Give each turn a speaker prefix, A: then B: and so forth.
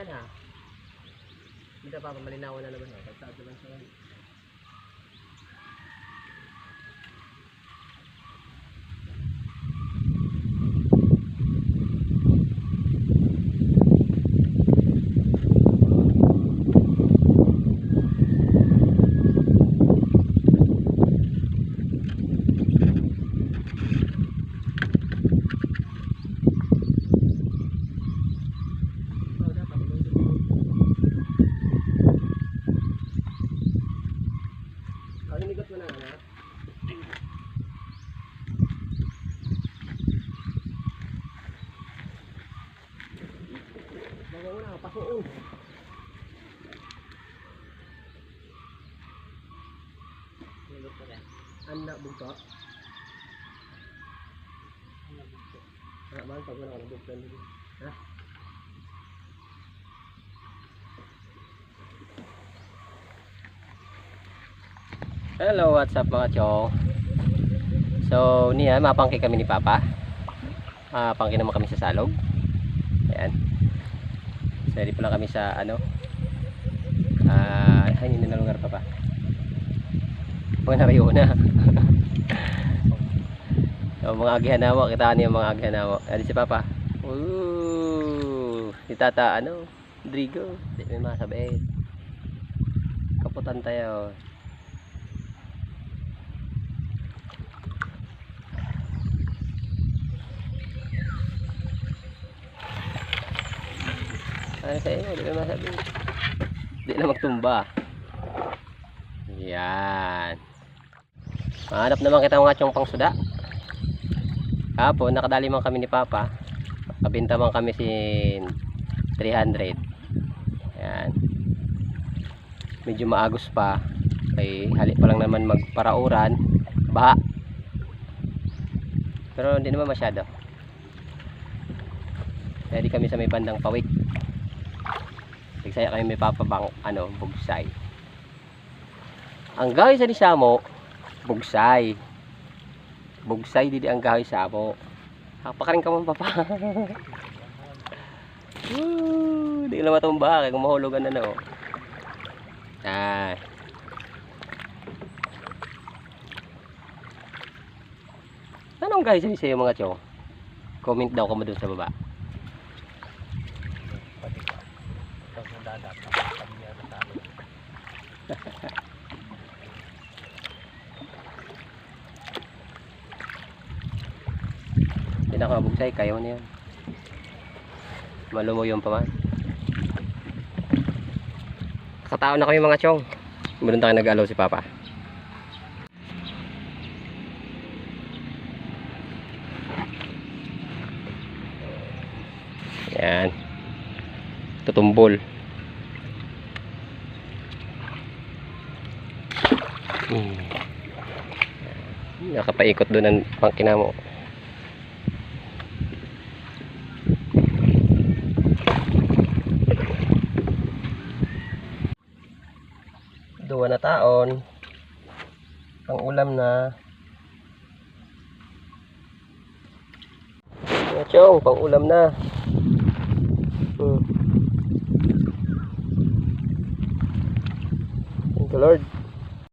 A: yan ha. Hindi pa malinawan na naman ha. Pagsaad naman sa wali. Ligot mo na anak. Bawa mo na, pasuon. Ligot pa rin. Anak bugto. Anak bugto. Anak bang pag wala ka bugto dito. Ha? Hello, what's up mga chong? So, niya, mapangki kami ni Papa. Pangki naman kami sa salog. Ayan. So, di pala kami sa ano. Ay, hindi na lugar Papa. Huwag na kayo na. So, mga agihanawa. Kitaan niyo mga agihanawa. Ayan si Papa. Si Tata, ano? Drigo. Di may masabi. Kaputan tayo. Ano sa inyo, di ba masabi? Di na magtumba. Yan. Mahanap naman kita mga chong pang suda. Kapon, nakadali man kami ni Papa. Kabinta man kami si 300. Yan. Medyo maagos pa. Ay hali pa lang naman magparauran. Baha. Pero hindi naman masyado. Kaya di kami sa may bandang Pawik. Nagsaya kami may papabang ano, bugsay. Ang gawi sa Disamo, bugsay. Bugsay didi ang gawi sa amo. Pakarin ka mo Papa. Di na matumba kay kung mahulugan na no. Anong gawi sa iyo mga chong? Comment daw ka mo dun sa baba. Hindi na ako mabugsay, kaya mo na yan. Malumo yung paman. Kakatao na kami mga chong. Meron tayo nag-alaw si Papa. Yan. Tutumbol. Nakapaikot doon ang pangkina mo. Duwa na taon. Pang ulam na. Chong, pang ulam na. Thank you Lord.